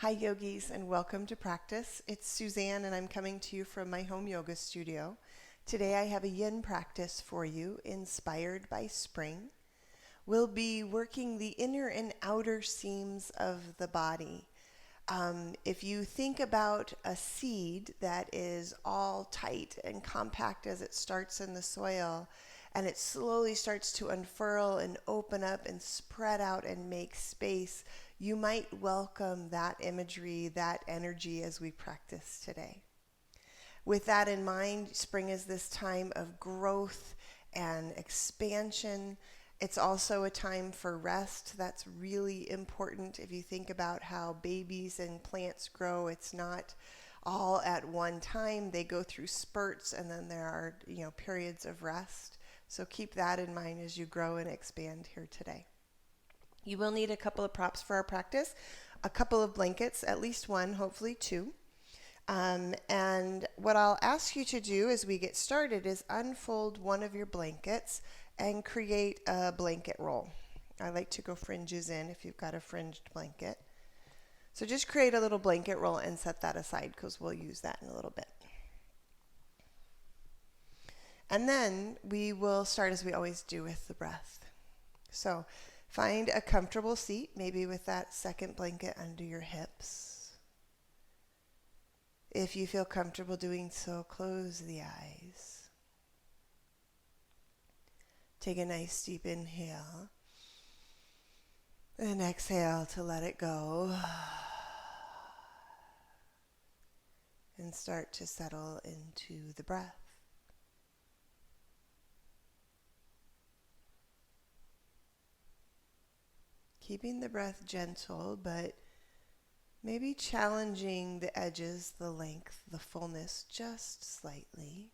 Hi yogis and welcome to practice. It's Suzanne and I'm coming to you from my home yoga studio. Today I have a yin practice for you inspired by spring. We'll be working the inner and outer seams of the body. If you think about a seed that is all tight and compact as it starts in the soil, and it slowly starts to unfurl and open up and spread out and make space, you might welcome that imagery, that energy as we practice today. With that in mind, spring is this time of growth and expansion. It's also a time for rest. That's really important. If you think about how babies and plants grow, it's not all at one time. They go through spurts and then there are, periods of rest. So keep that in mind as you grow and expand here today. You will need a couple of props for our practice, a couple of blankets, at least one, hopefully two. And what I'll ask you to do as we get started is unfold one of your blankets and create a blanket roll. I like to go fringes in if you've got a fringed blanket. So just create a little blanket roll and set that aside because we'll use that in a little bit. And then we will start as we always do with the breath. So find a comfortable seat, maybe with that second blanket under your hips. If you feel comfortable doing so, close the eyes. Take a nice deep inhale. And exhale to let it go. And start to settle into the breath. Keeping the breath gentle, but maybe challenging the edges, the length, the fullness just slightly.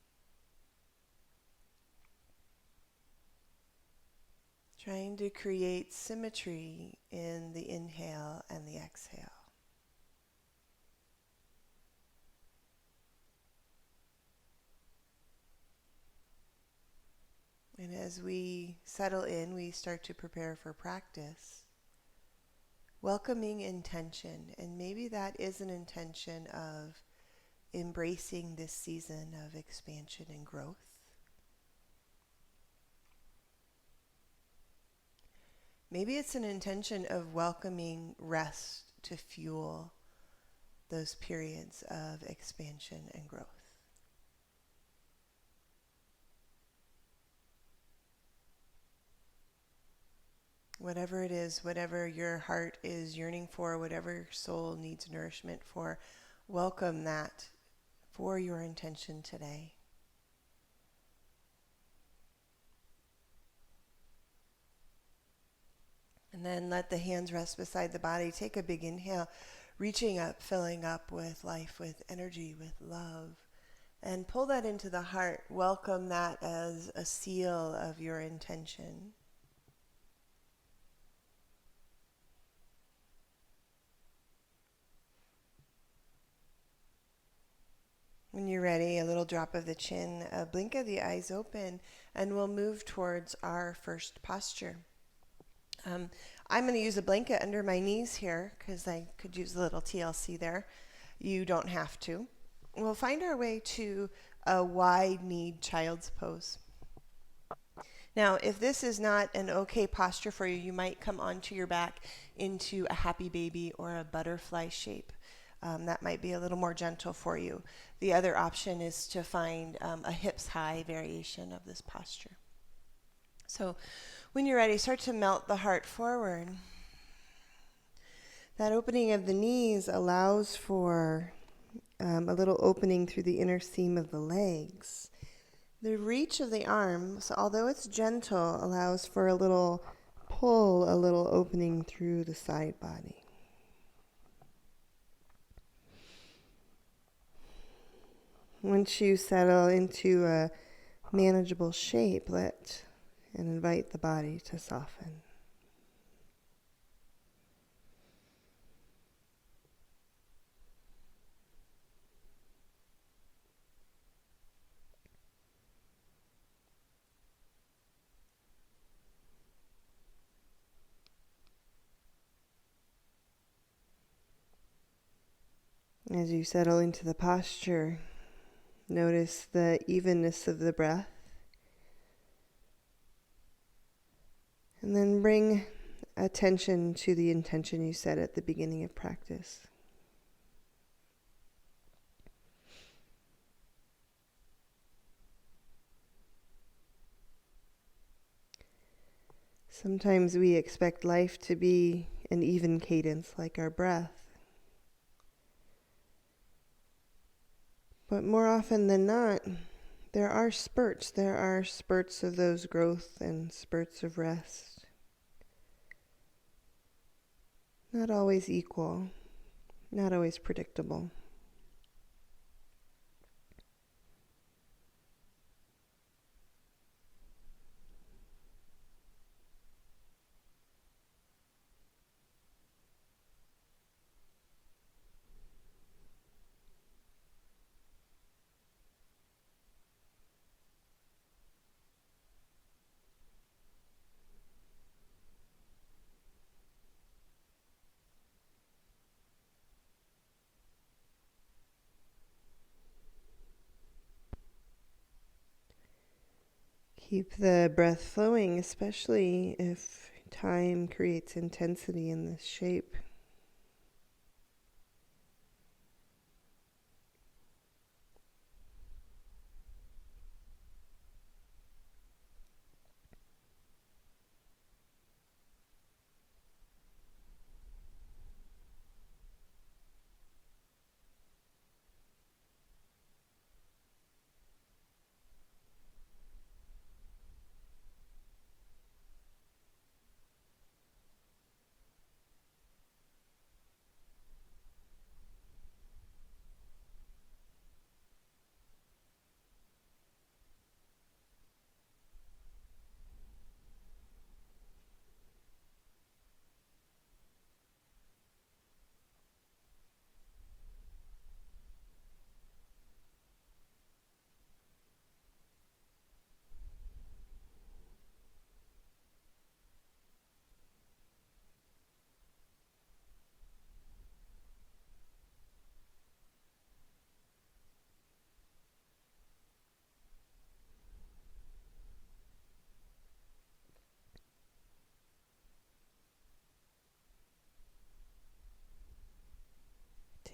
Trying to create symmetry in the inhale and the exhale. And as we settle in, we start to prepare for practice. Welcoming intention, and maybe that is an intention of embracing this season of expansion and growth. Maybe it's an intention of welcoming rest to fuel those periods of expansion and growth. Whatever it is, whatever your heart is yearning for, whatever your soul needs nourishment for, welcome that for your intention today. And then let the hands rest beside the body. Take a big inhale, reaching up, filling up with life, with energy, with love. And pull that into the heart. Welcome that as a seal of your intention. When you're ready, a little drop of the chin, a blink of the eyes open, and we'll move towards our first posture. I'm going to use a blanket under my knees here because I could use a little TLC there. You don't have to. We'll find our way to a wide-kneed child's pose. Now, if this is not an okay posture for you, you might come onto your back into a happy baby or a butterfly shape. That might be a little more gentle for you. The other option is to find a hips high variation of this posture. So when you're ready, start to melt the heart forward. That opening of the knees allows for a little opening through the inner seam of the legs. The reach of the arms, although it's gentle, allows for a little pull, a little opening through the side body. Once you settle into a manageable shape, let and invite the body to soften. As you settle into the posture, notice the evenness of the breath. And then bring attention to the intention you set at the beginning of practice. Sometimes we expect life to be an even cadence like our breath. But more often than not, there are spurts. There are spurts of those growth and spurts of rest. Not always equal, not always predictable. Keep the breath flowing, especially if time creates intensity in this shape.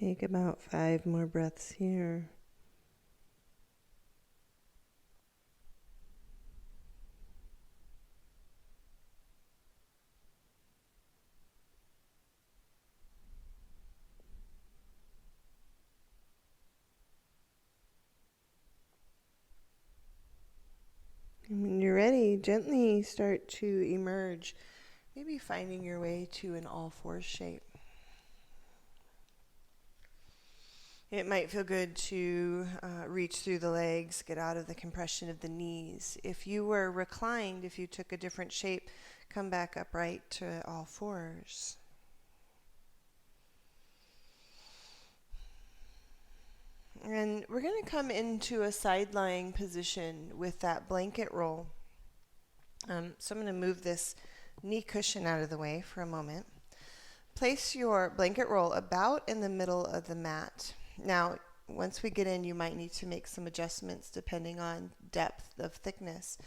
Take about 5 more breaths here. And when you're ready, gently start to emerge, maybe finding your way to an all-fours shape. It might feel good to reach through the legs, get out of the compression of the knees. If you were reclined, if you took a different shape, come back upright to all fours. And we're going to come into a side lying position with that blanket roll. So I'm going to move this knee cushion out of the way for a moment. Place your blanket roll about in the middle of the mat. Now, once we get in, you might need to make some adjustments depending on depth of thickness.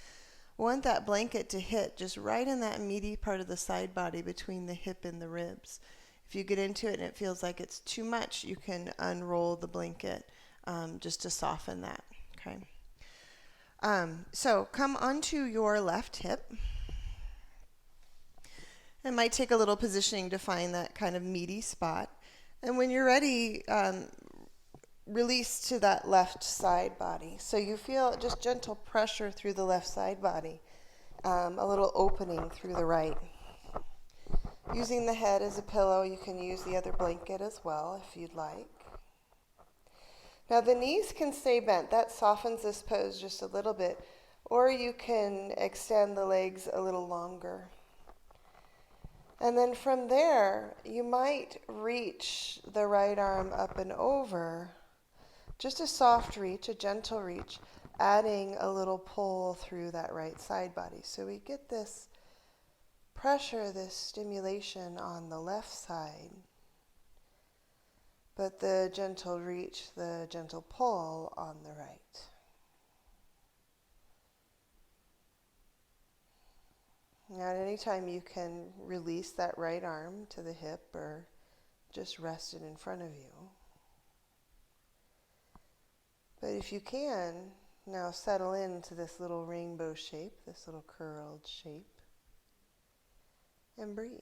We want that blanket to hit just right in that meaty part of the side body between the hip and the ribs. If you get into it and it feels like it's too much, you can unroll the blanket just to soften that. Okay. So come onto your left hip. It might take a little positioning to find that kind of meaty spot. And when you're ready, release to that left side body. So you feel just gentle pressure through the left side body, a little opening through the right. Using the head as a pillow, you can use the other blanket as well if you'd like. Now the knees can stay bent. That softens this pose just a little bit. Or you can extend the legs a little longer. And then from there, you might reach the right arm up and over. Just a soft reach, a gentle reach, adding a little pull through that right side body. So we get this pressure, this stimulation on the left side. but the gentle reach, the gentle pull on the right. Now, at any time you can release that right arm to the hip or just rest it in front of you. But if you can, now settle into this little rainbow shape, this little curled shape, and breathe.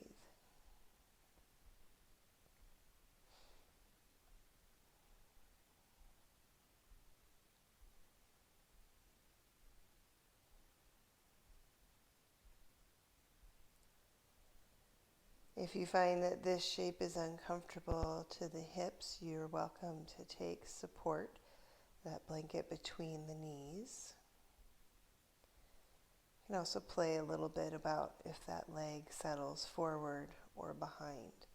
If you find that this shape is uncomfortable to the hips, you're welcome to take support, that blanket between the knees. You can also play a little bit about if that leg settles forward or behind.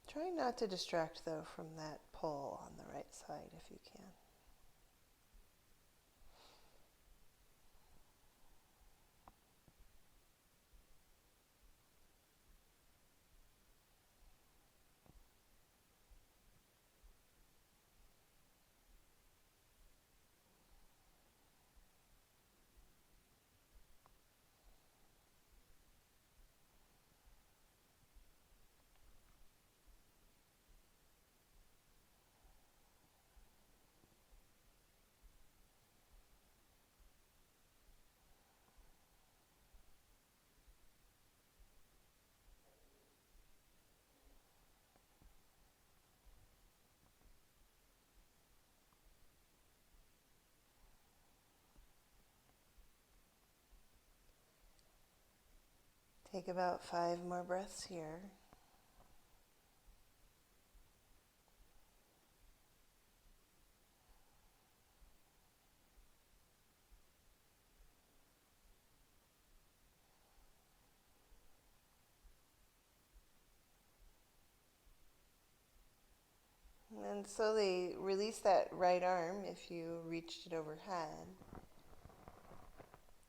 Try not to distract, though, from that pull on the right side if you can. Take about 5 more breaths here. And then slowly release that right arm if you reached it overhead.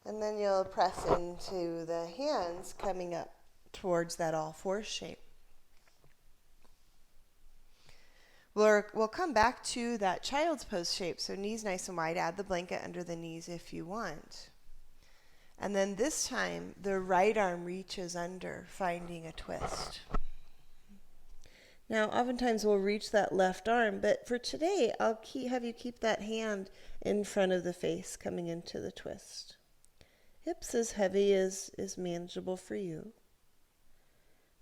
And then you'll press into the hands coming up towards that all fours shape. We'll come back to that child's pose shape. So knees nice and wide. Add the blanket under the knees if you want. And then this time, the right arm reaches under, finding a twist. Now, oftentimes we'll reach that left arm, but for today, I'll have you keep that hand in front of the face coming into the twist. Hips as heavy as is manageable for you.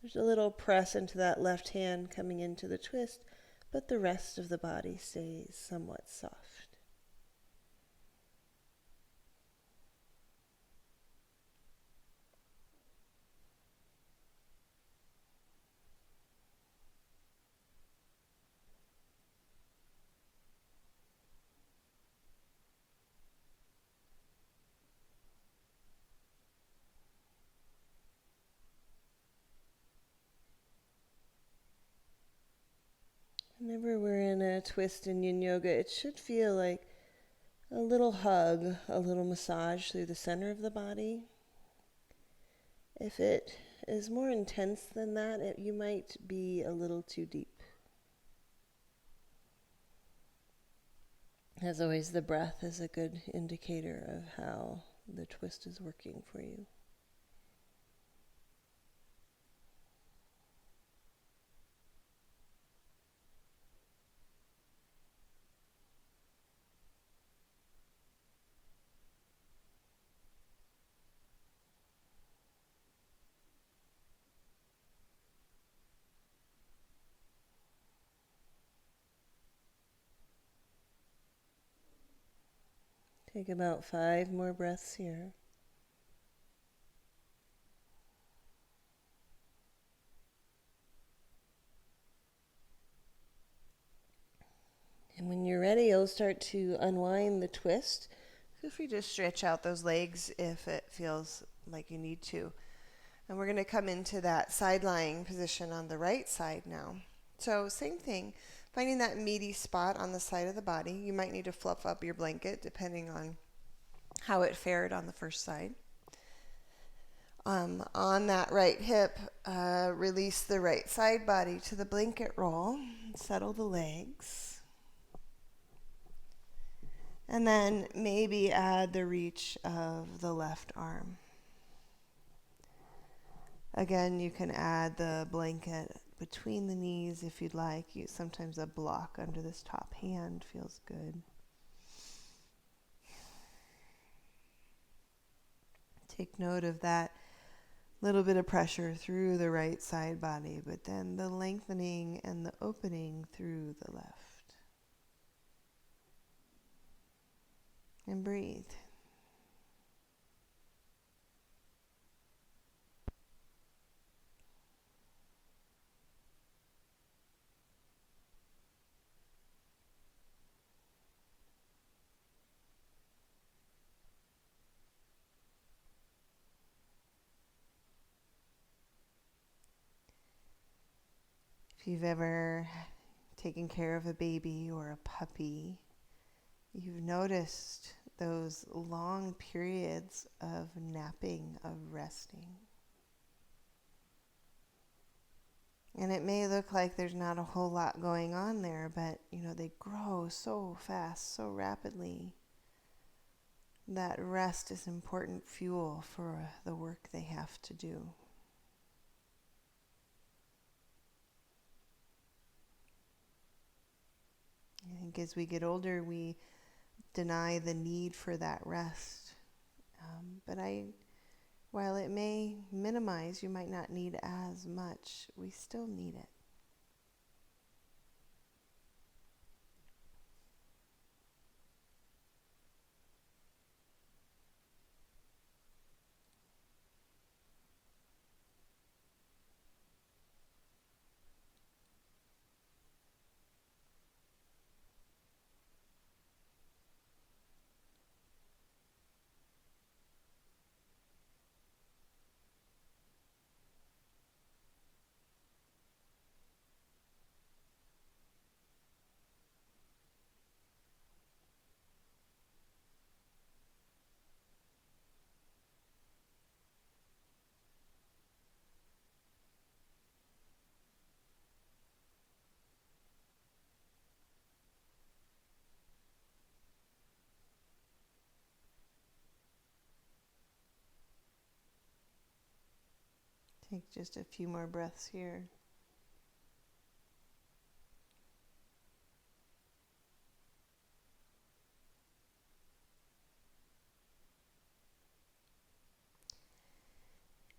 There's a little press into that left hand coming into the twist, but the rest of the body stays somewhat soft. Whenever we're in a twist in Yin Yoga, it should feel like a little hug, a little massage through the center of the body. If it is more intense than that, you might be a little too deep. As always, the breath is a good indicator of how the twist is working for you. Take about 5 more breaths here. And when you're ready, you'll start to unwind the twist. Feel free to stretch out those legs if it feels like you need to. And we're going to come into that side lying position on the right side now. So same thing, finding that meaty spot on the side of the body. You might need to fluff up your blanket depending on how it fared on the first side. On that right hip, release the right side body to the blanket roll. Settle the legs. And then maybe add the reach of the left arm. Again, you can add the blanket between the knees if you'd like. Sometimes a block under this top hand feels good. Take note of that little bit of pressure through the right side body, but then the lengthening and the opening through the left. And breathe. If you've ever taken care of a baby or a puppy, you've noticed those long periods of napping, of resting. And it may look like there's not a whole lot going on there, but they grow so fast, so rapidly. That rest is important fuel for the work they have to do. I think as we get older, we deny the need for that rest. But while it may minimize, you might not need as much, we still need it. Take just a few more breaths here.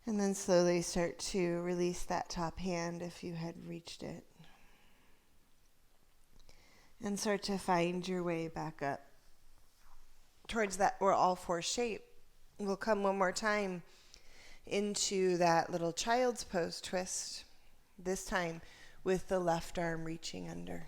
And then slowly start to release that top hand if you had reached it. And start to find your way back up towards that or all four shape. We'll come one more time into that little child's pose twist, this time with the left arm reaching under.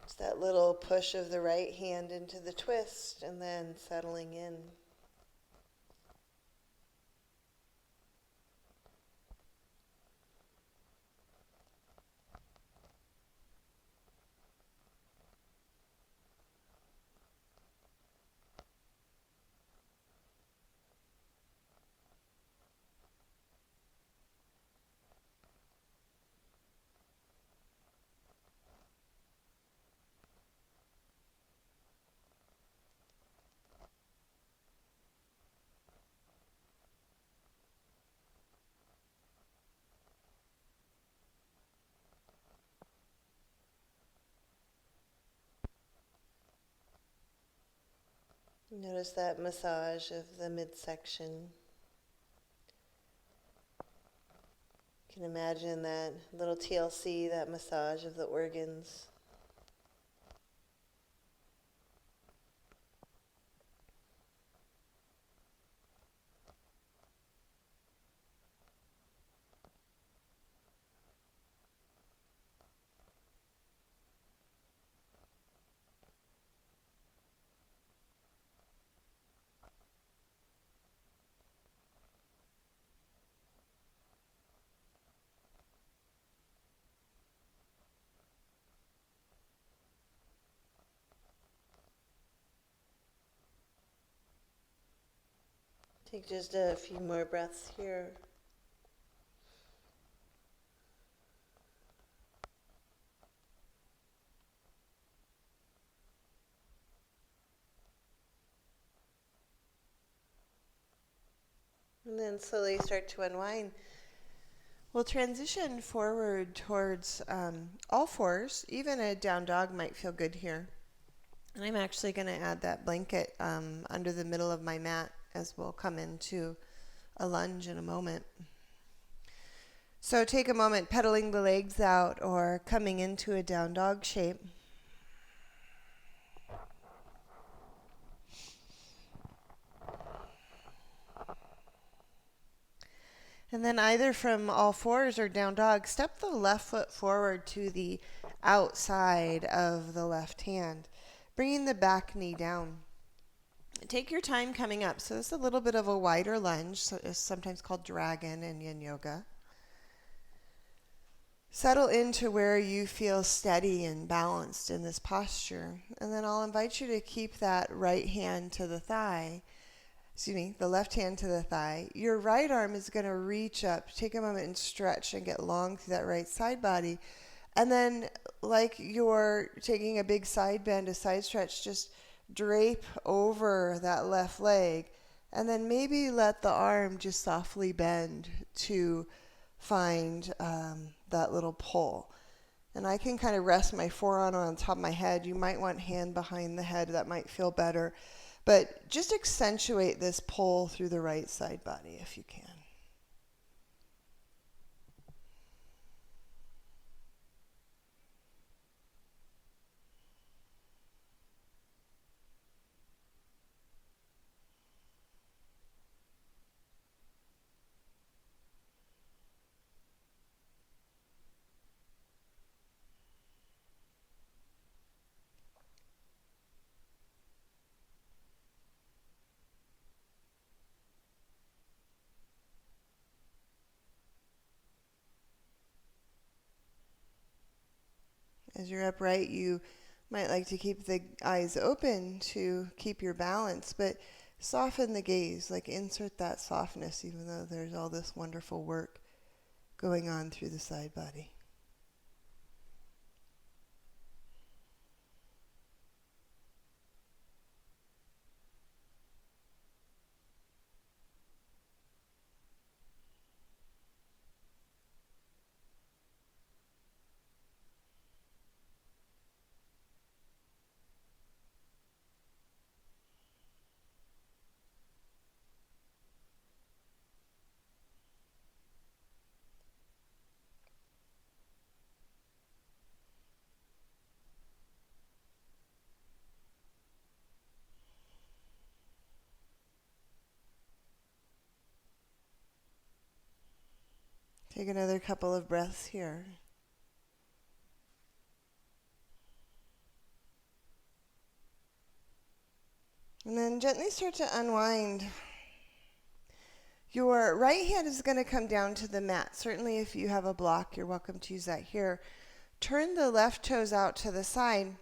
Just that little push of the right hand into the twist and then settling in. Notice that massage of the midsection. You can imagine that little TLC, that massage of the organs. Take just a few more breaths here. And then slowly start to unwind. We'll transition forward towards all fours. Even a down dog might feel good here. And I'm actually going to add that blanket under the middle of my mat as we'll come into a lunge in a moment. So take a moment pedaling the legs out or coming into a down dog shape. And then either from all fours or down dog, step the left foot forward to the outside of the left hand, bringing the back knee down. Take your time coming up. So this is a little bit of a wider lunge, so it's sometimes called dragon in yin yoga. Settle into where you feel steady and balanced in this posture. And then I'll invite you to keep that right hand to the thigh. The left hand to the thigh. Your right arm is going to reach up. Take a moment and stretch and get long through that right side body. And then, like you're taking a big side bend, a side stretch, just drape over that left leg. And then maybe let the arm just softly bend to find that little pull. And I can kind of rest my forearm on top of my head. You might want hand behind the head. That might feel better. But just accentuate this pull through the right side body if you can. As you're upright, you might like to keep the eyes open to keep your balance, but soften the gaze, like insert that softness even though there's all this wonderful work going on through the side body. Take another couple of breaths here. And then gently start to unwind. Your right hand is going to come down to the mat. Certainly if you have a block, you're welcome to use that here. Turn the left toes out to the side.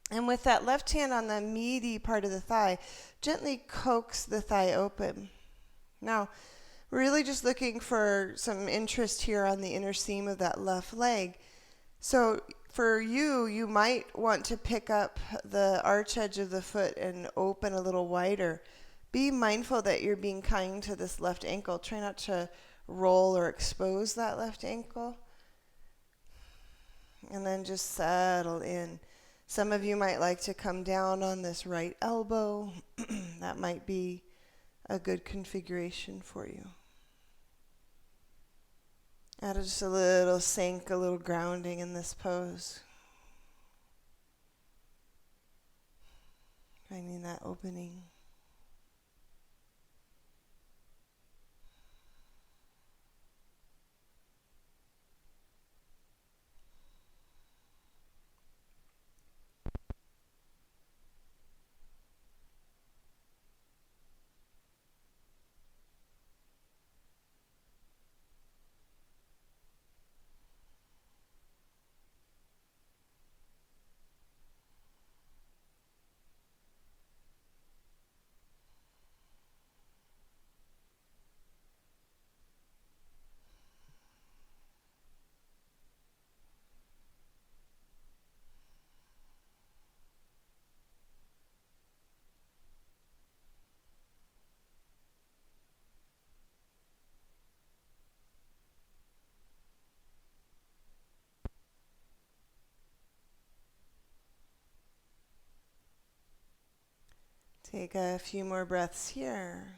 And with that left hand on the meaty part of the thigh, gently coax the thigh open. Now, we're really just looking for some interest here on the inner seam of that left leg. So for you, you might want to pick up the arch edge of the foot and open a little wider. Be mindful that you're being kind to this left ankle. Try not to roll or expose that left ankle. And then just settle in. Some of you might like to come down on this right elbow. That might be a good configuration for you. Add just a little sink, a little grounding in this pose. Finding that opening. Take a few more breaths here.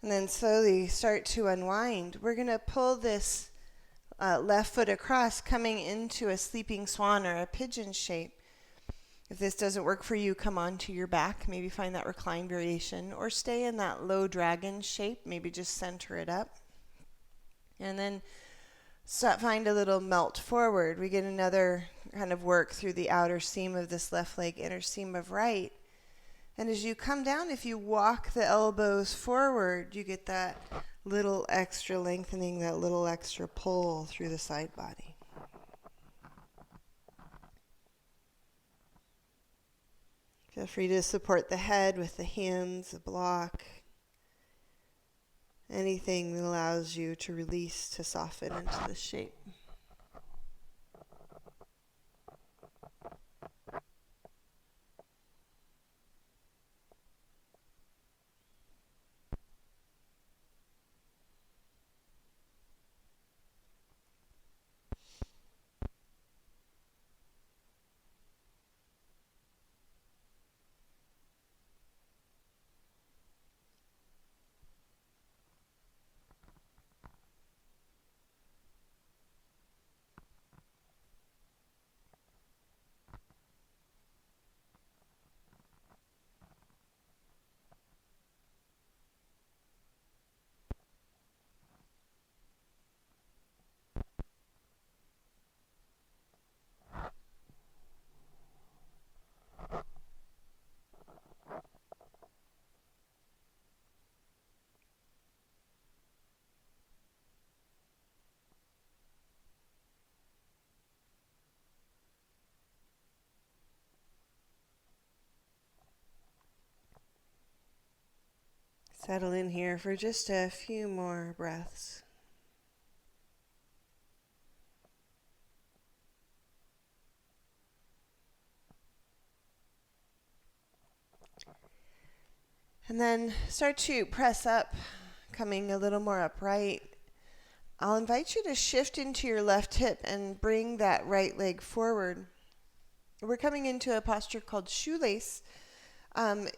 And then slowly start to unwind. We're going to pull this left foot across, coming into a sleeping swan or a pigeon shape. If this doesn't work for you, come onto your back. Maybe find that reclined variation, or stay in that low dragon shape. Maybe just center it up. And then find a little melt forward. We get another kind of work through the outer seam of this left leg, inner seam of right. And as you come down, if you walk the elbows forward, you get that little extra lengthening, that little extra pull through the side body. Feel free to support the head with the hands, a block, anything that allows you to release, to soften into the shape. Settle in here for just a few more breaths. And then start to press up, coming a little more upright. I'll invite you to shift into your left hip and bring that right leg forward. We're coming into a posture called shoelace.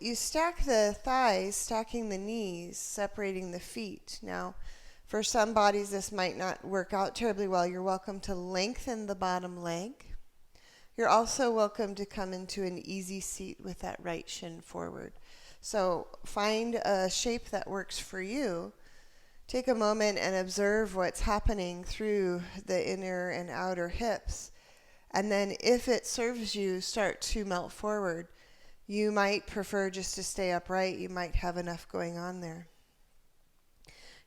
You stack the thighs, stacking the knees, separating the feet. Now, for some bodies, this might not work out terribly well. You're welcome to lengthen the bottom leg. You're also welcome to come into an easy seat with that right shin forward. So find a shape that works for you. Take a moment and observe what's happening through the inner and outer hips. And then if it serves you, start to melt forward. You might prefer just to stay upright. You might have enough going on there.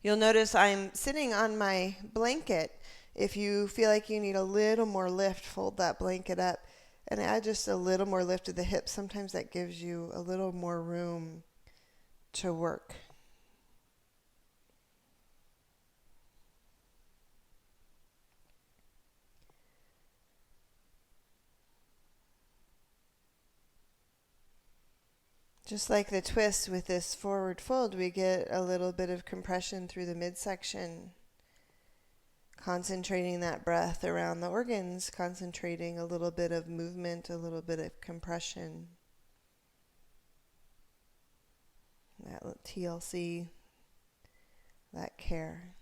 You'll notice I'm sitting on my blanket. If you feel like you need a little more lift, fold that blanket up and add just a little more lift to the hips. Sometimes that gives you a little more room to work. Just like the twist with this forward fold, we get a little bit of compression through the midsection. Concentrating that breath around the organs, concentrating a little bit of movement, a little bit of compression. That TLC, that care.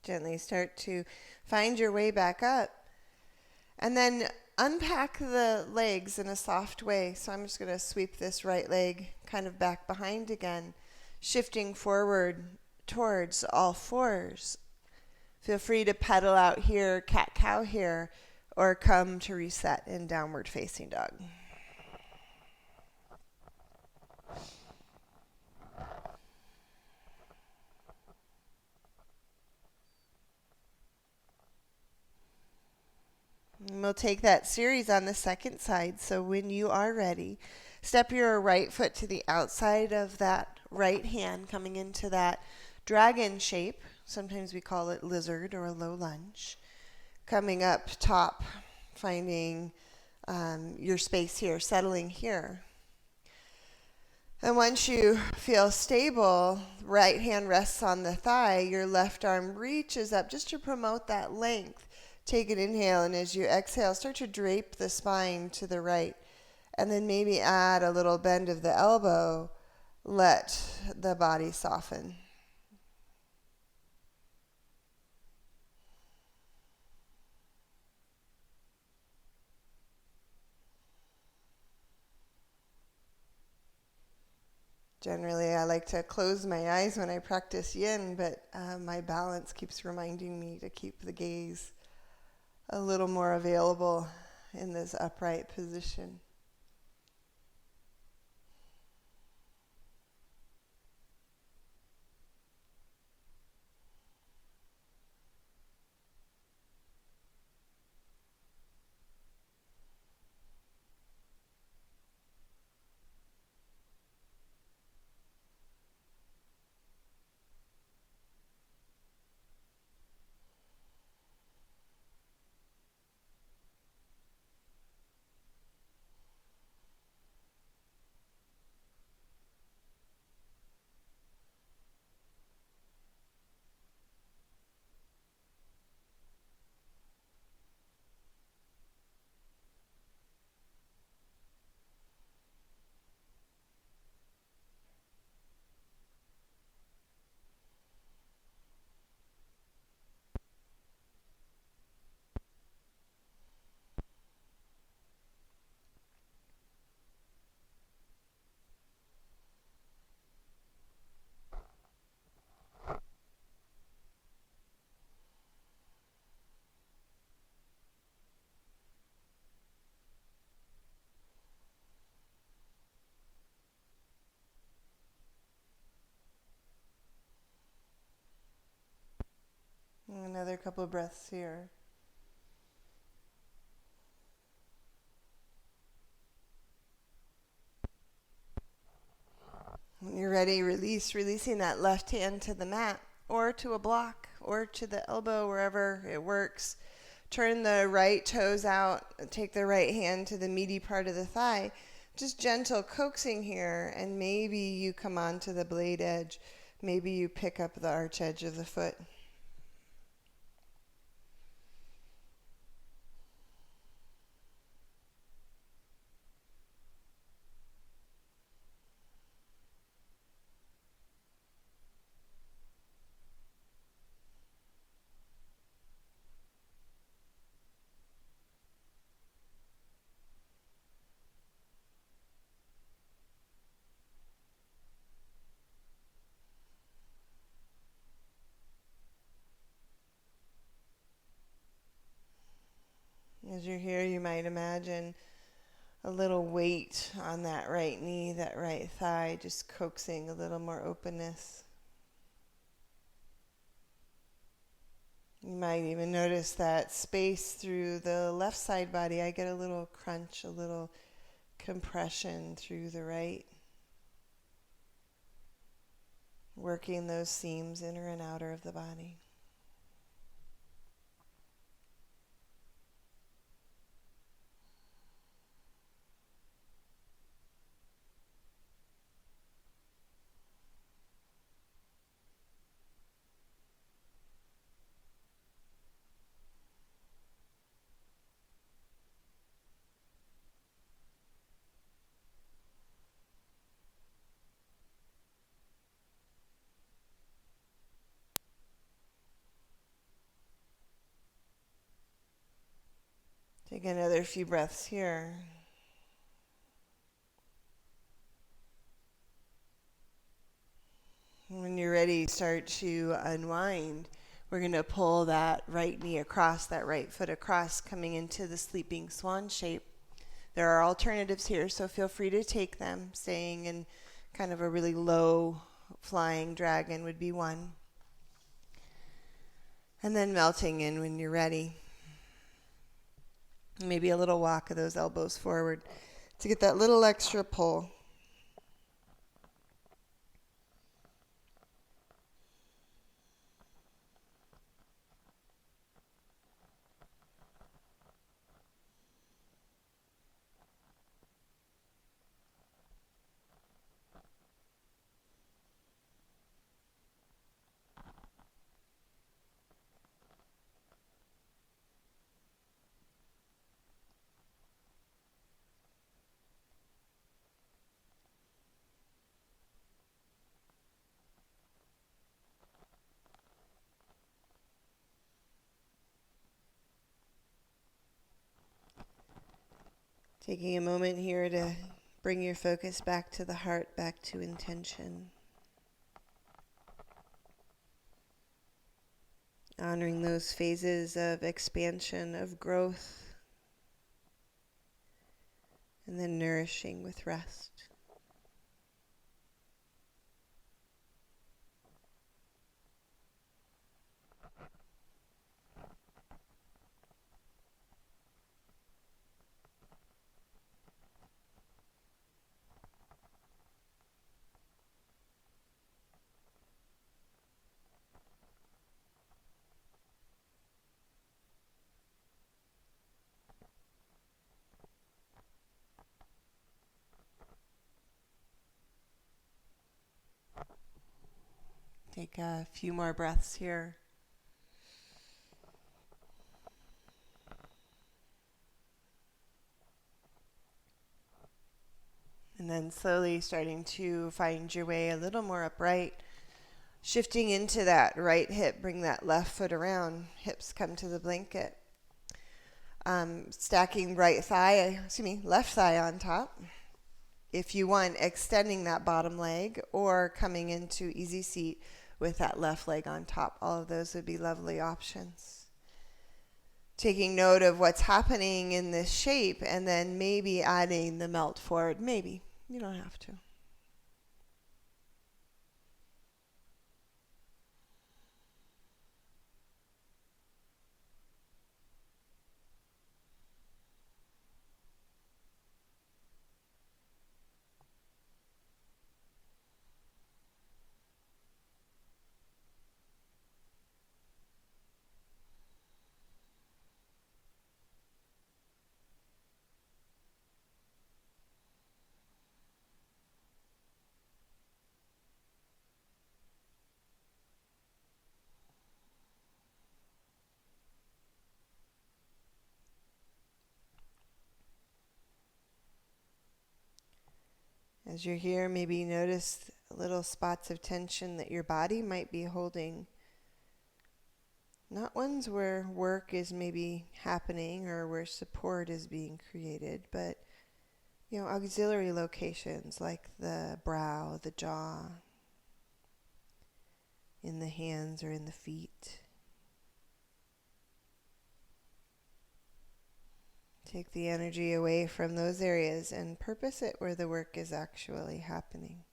Gently start to find your way back up. And then unpack the legs in a soft way. So I'm just going to sweep this right leg kind of back behind again, shifting forward towards all fours. Feel free to pedal out here, cat-cow here, or come to reset in downward facing dog. And we'll take that series on the second side. So when you are ready, step your right foot to the outside of that right hand, coming into that dragon shape. Sometimes we call it lizard or a low lunge. Coming up top, finding your space here, settling here. And once you feel stable, right hand rests on the thigh, your left arm reaches up just to promote that length. Take an inhale, and as you exhale, start to drape the spine to the right. And then maybe add a little bend of the elbow. Let the body soften. Generally, I like to close my eyes when I practice yin, but my balance keeps reminding me to keep the gaze a little more available in this upright position. Another couple of breaths here. When you're ready, releasing that left hand to the mat or to a block or to the elbow, wherever it works. Turn the right toes out, take the right hand to the meaty part of the thigh. Just gentle coaxing here, and maybe you come onto the blade edge. Maybe you pick up the arch edge of the foot. As you're here, you might imagine a little weight on that right knee, that right thigh, just coaxing a little more openness. You might even notice that space through the left side body. I get a little crunch, a little compression through the right. Working those seams inner and outer of the body. Take another few breaths here. When you're ready, start to unwind. We're going to pull that right knee across, that right foot across, coming into the sleeping swan shape. There are alternatives here, so feel free to take them. Staying in kind of a really low flying dragon would be one. And then melting in when you're ready. Maybe a little walk of those elbows forward to get that little extra pull. Taking a moment here to bring your focus back to the heart, back to intention. Honoring those phases of expansion, of growth, and then nourishing with rest. Take a few more breaths here. And then slowly starting to find your way a little more upright. Shifting into that right hip, bring that left foot around. Hips come to the blanket. Stacking left thigh on top. If you want, extending that bottom leg or coming into easy seat with that left leg on top. All of those would be lovely options. Taking note of what's happening in this shape and then maybe adding the melt forward. Maybe. You don't have to. As you're here, maybe notice little spots of tension that your body might be holding. Not ones where work is maybe happening or where support is being created, but auxiliary locations like the brow, the jaw, in the hands or in the feet. Take the energy away from those areas and purpose it where the work is actually happening.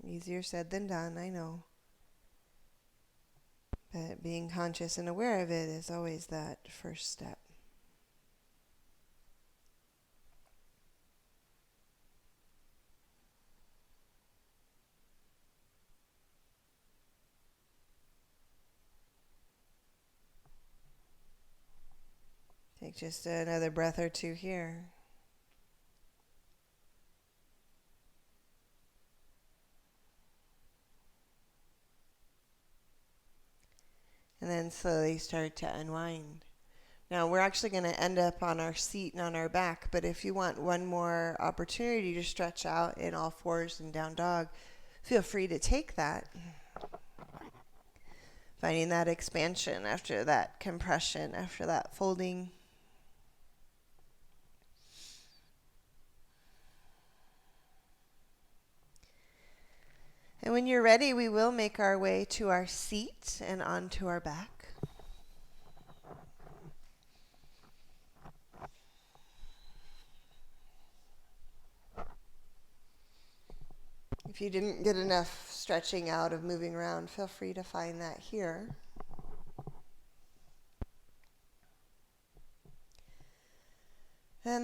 Easier said than done, I know. But being conscious and aware of it is always that first step. Take just another breath or two here. And then slowly start to unwind. Now we're actually going to end up on our seat and on our back, but if you want one more opportunity to stretch out in all fours and down dog, feel free to take that. Finding that expansion after that compression, after that folding. And when you're ready, we will make our way to our seat and onto our back. If you didn't get enough stretching out of moving around, feel free to find that here.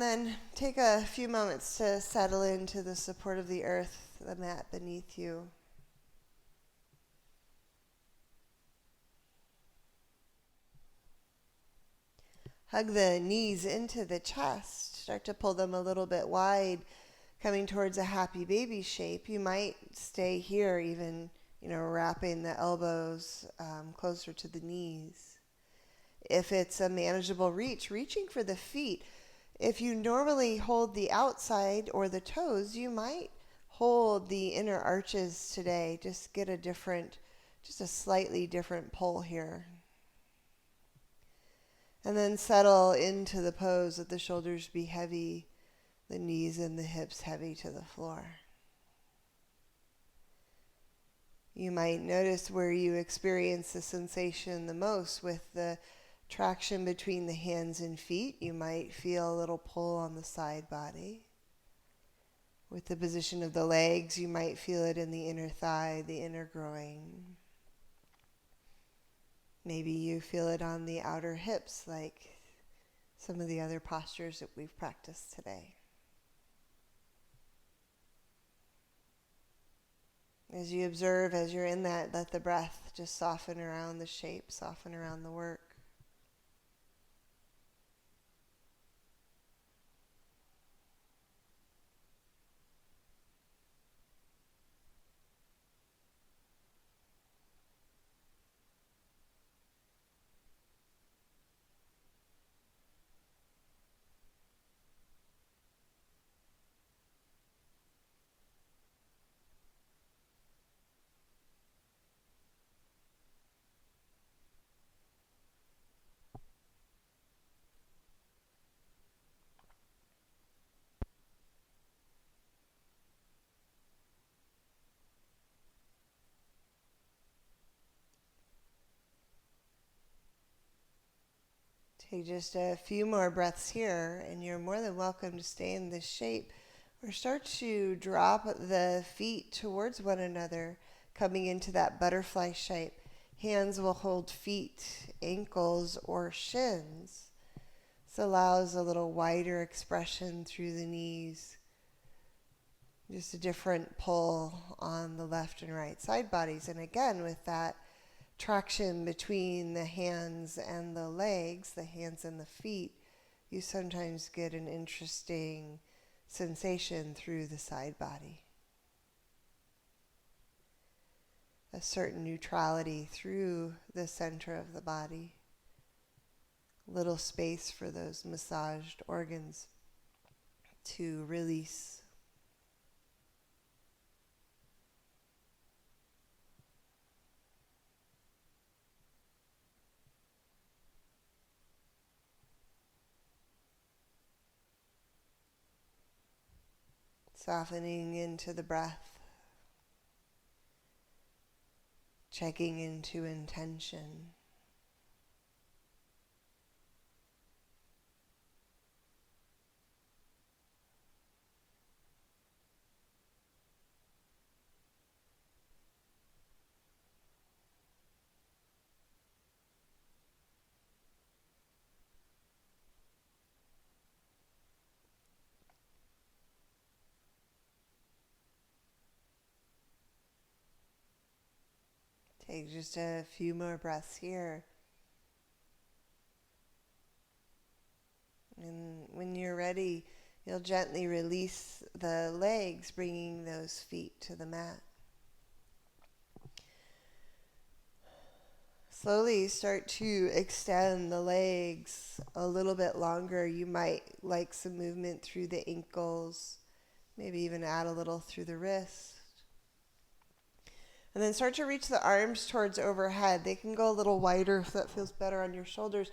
then take a few moments to settle into the support of the earth, the mat beneath you. Hug the knees into the chest. Start to pull them a little bit wide, coming towards a happy baby shape. You might stay here even, wrapping the elbows closer to the knees. If it's a manageable reach, reaching for the feet. If you normally hold the outside or the toes, you might hold the inner arches today. Just get a slightly different pull here. And then settle into the pose. Let the shoulders be heavy, the knees and the hips heavy to the floor. You might notice where you experience the sensation the most with the traction between the hands and feet. You might feel a little pull on the side body. With the position of the legs, you might feel it in the inner thigh, the inner groin. Maybe you feel it on the outer hips, like some of the other postures that we've practiced today. As you observe, as you're in that, let the breath just soften around the shape, soften around the work. Take just a few more breaths here, and you're more than welcome to stay in this shape or start to drop the feet towards one another, coming into that butterfly shape. Hands will hold feet, ankles, or shins. This allows a little wider expression through the knees. Just a different pull on the left and right side bodies. And again, with that traction between the hands and the legs, the hands and the feet, you sometimes get an interesting sensation through the side body. A certain neutrality through the center of the body. Little space for those massaged organs to release. Softening into the breath, checking into intention. Take just a few more breaths here. And when you're ready, you'll gently release the legs, bringing those feet to the mat. Slowly start to extend the legs a little bit longer. You might like some movement through the ankles, maybe even add a little through the wrist. And then start to reach the arms towards overhead. They can go a little wider if that feels better on your shoulders,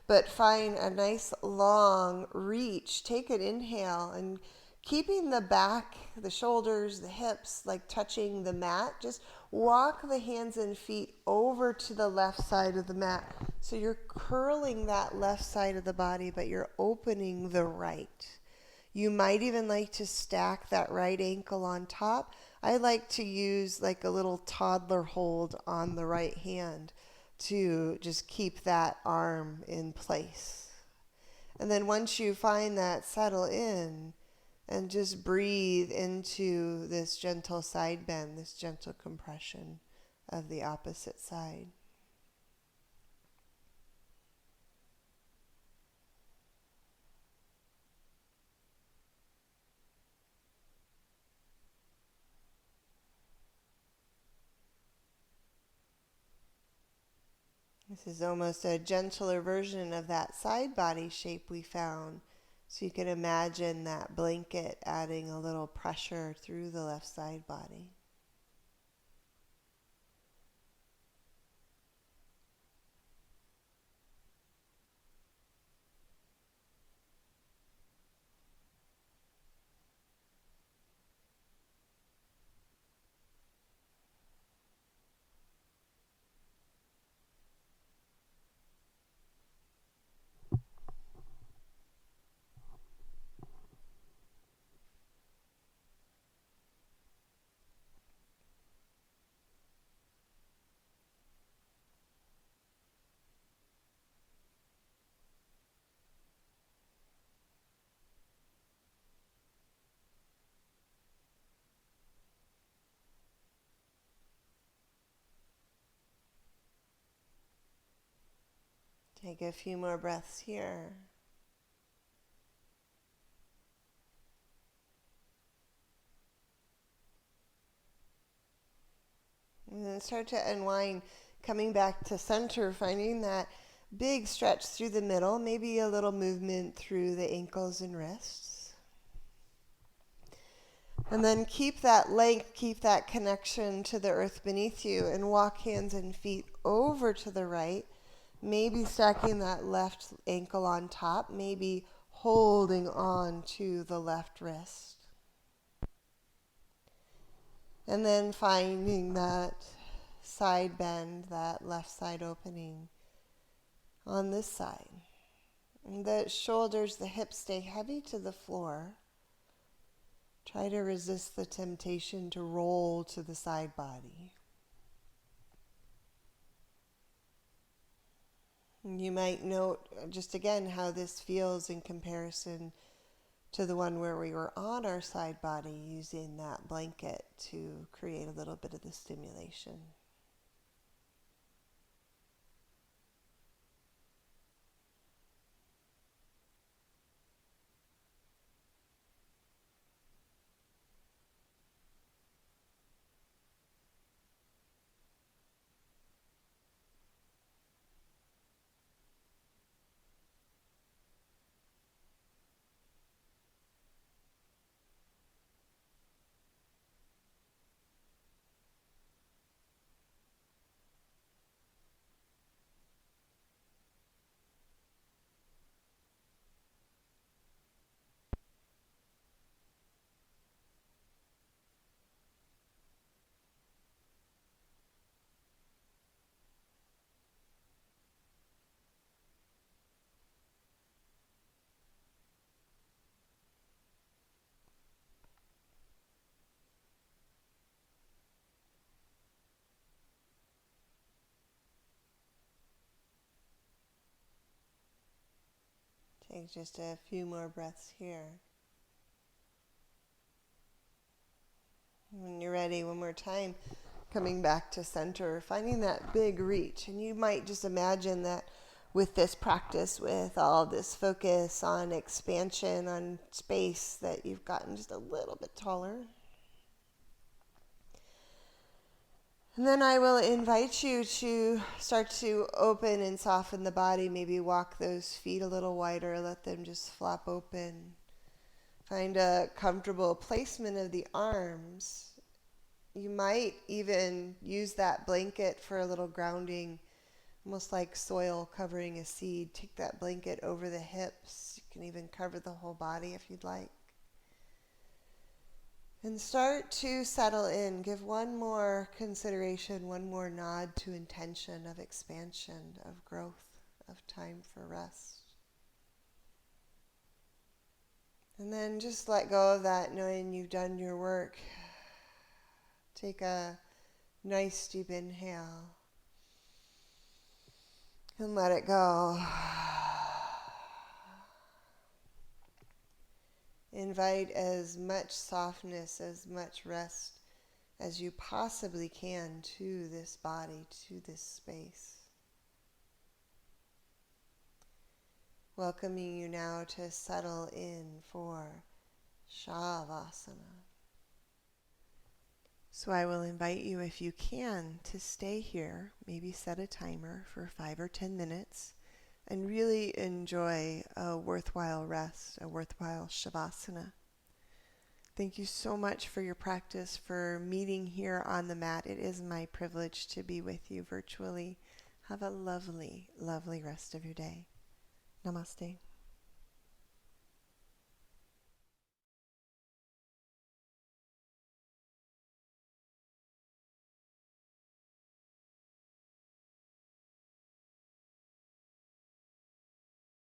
but find a nice long reach. Take an inhale and keeping the back, the shoulders, the hips like touching the mat. Just walk the hands and feet over to the left side of the mat. So you're curling that left side of the body, but you're opening the right. You might even like to stack that right ankle on top. I like to use like a little toddler hold on the right hand to just keep that arm in place. And then once you find that, settle in and just breathe into this gentle side bend, this gentle compression of the opposite side. This is almost a gentler version of that side body shape we found. So you can imagine that blanket adding a little pressure through the left side body. Take a few more breaths here. And then start to unwind, coming back to center, finding that big stretch through the middle, maybe a little movement through the ankles and wrists. And then keep that length, keep that connection to the earth beneath you, and walk hands and feet over to the right, maybe stacking that left ankle on top, maybe holding on to the left wrist. And then finding that side bend, that left side opening on this side. And the shoulders, the hips stay heavy to the floor. Try to resist the temptation to roll to the side body. And you might note just again how this feels in comparison to the one where we were on our side body, using that blanket to create a little bit of the stimulation. Take just a few more breaths here. When you're ready, one more time, coming back to center, finding that big reach. And you might just imagine that with this practice, with all this focus on expansion, on space, that you've gotten just a little bit taller. And then I will invite you to start to open and soften the body. Maybe walk those feet a little wider. Let them just flop open. Find a comfortable placement of the arms. You might even use that blanket for a little grounding, almost like soil covering a seed. Take that blanket over the hips. You can even cover the whole body if you'd like. And start to settle in. Give one more consideration, one more nod to intention of expansion, of growth, of time for rest. And then just let go of that, knowing you've done your work. Take a nice deep inhale and let it go. Invite as much softness, as much rest as you possibly can to this body, to this space. Welcoming you now to settle in for savasana. So I will invite you, if you can, to stay here, maybe set a timer for 5 or 10 minutes, and really enjoy a worthwhile rest, a worthwhile shavasana. Thank you so much for your practice, for meeting here on the mat. It is my privilege to be with you virtually. Have a lovely, lovely rest of your day. Namaste.